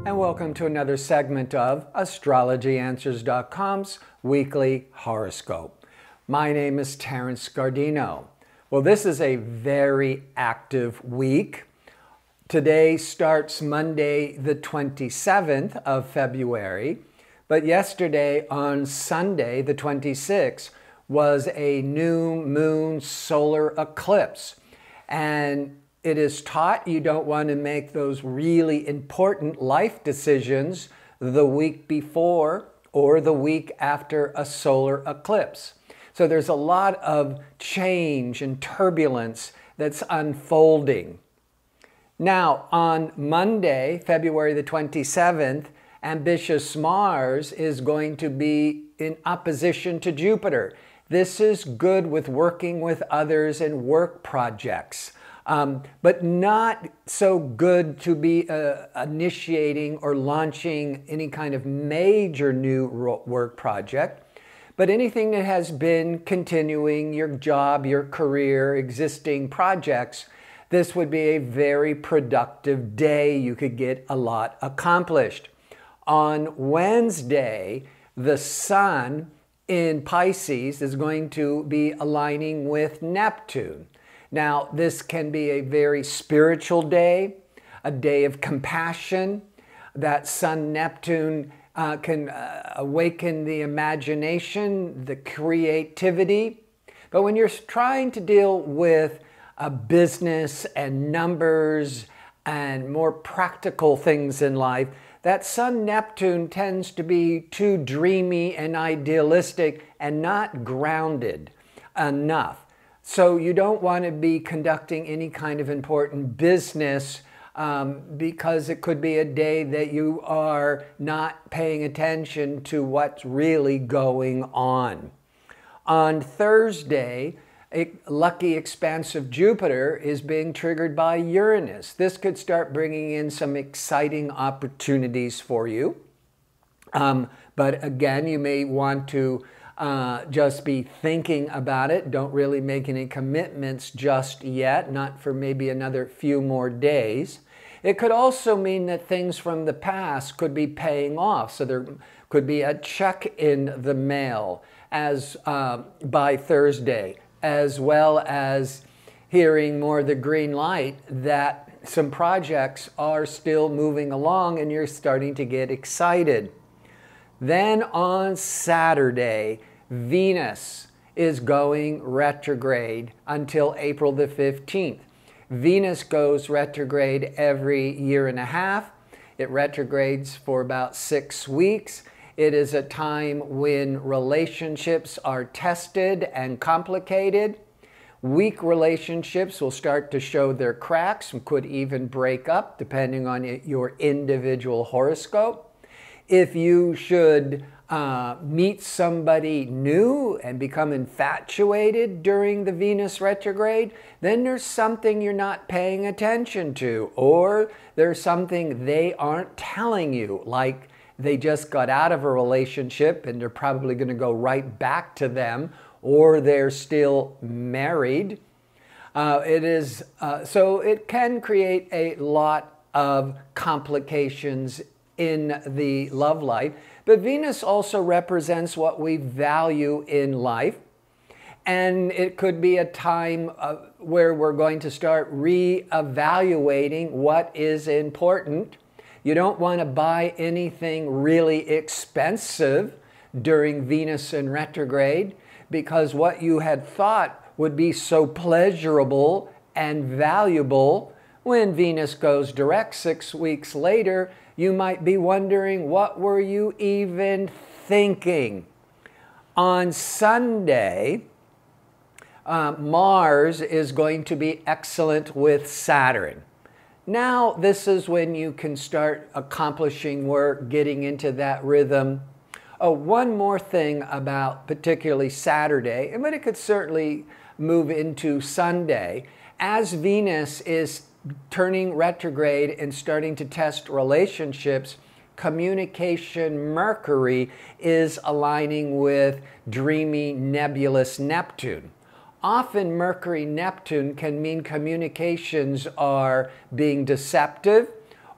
And welcome to another segment of AstrologyAnswers.com's weekly horoscope. My name is Terenceguardino. Well, this is a very active week. Today starts Monday, the 27th of February, but yesterday on Sunday, the 26th, was a new moon solar eclipse. And it is taught you don't want to make those really important life decisions the week before or the week after a solar eclipse. So there's a lot of change and turbulence that's unfolding. Now, on Monday, February the 27th, ambitious Mars is going to be in opposition to Jupiter. This is good with working with others and work projects. But not so good to be initiating or launching any kind of major new work project. But anything that has been continuing your job, your career, existing projects, this would be a very productive day. You could get a lot accomplished. On Wednesday, the Sun in Pisces is going to be aligning with Neptune. Now, this can be a very spiritual day, a day of compassion. That Sun-Neptune can awaken the imagination, the creativity. But when you're trying to deal with a business and numbers and more practical things in life, that Sun-Neptune tends to be too dreamy and idealistic and not grounded enough. So you don't want to be conducting any kind of important business because it could be a day that you are not paying attention to what's really going on. On Thursday, a lucky expansive Jupiter is being triggered by Uranus. This could start bringing in some exciting opportunities for you. But again, you may want to just be thinking about it. Don't really make any commitments just yet, not for maybe another few more days. It could also mean that things from the past could be paying off. So there could be a check in the mail as by Thursday, as well as hearing more the green light that some projects are still moving along and you're starting to get excited. Then on Saturday, Venus is going retrograde until April the 15th. Venus goes retrograde every year and a half. It retrogrades for about 6 weeks. It is a time when relationships are tested and complicated. Weak relationships will start to show their cracks and could even break up depending on your individual horoscope. If you should meet somebody new and become infatuated during the Venus retrograde, then there's something you're not paying attention to, or there's something they aren't telling you, like they just got out of a relationship and they're probably going to go right back to them, or they're still married. So it can create a lot of complications in the love life. But Venus also represents what we value in life. And it could be a time where we're going to start re-evaluating what is important. You don't want to buy anything really expensive during Venus in retrograde, because what you had thought would be so pleasurable and valuable, when Venus goes direct 6 weeks later, you might be wondering, what were you even thinking? On Sunday, Mars is going to be excellent with Saturn. Now, this is when you can start accomplishing work, getting into that rhythm. Oh, one more thing about particularly Saturday, but it could certainly move into Sunday. As Venus is turning retrograde and starting to test relationships, communication Mercury is aligning with dreamy, nebulous Neptune. Often Mercury-Neptune can mean communications are being deceptive,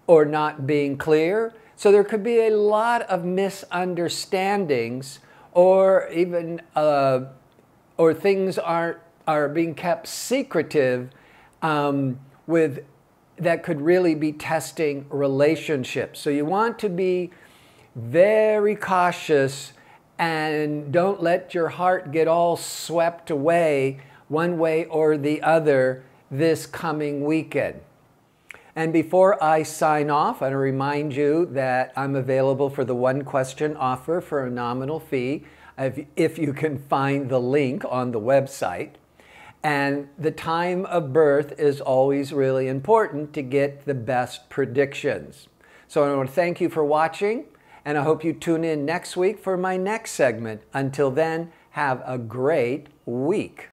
or not being clear. So there could be a lot of misunderstandings, or even or things are being kept secretive with that could really be testing relationships. So you want to be very cautious and don't let your heart get all swept away one way or the other this coming weekend. And before I sign off, I want to remind you that I'm available for the one-question offer for a nominal fee, if you can find the link on the website. And the time of birth is always really important to get the best predictions. So I want to thank you for watching, and I hope you tune in next week for my next segment. Until then, have a great week.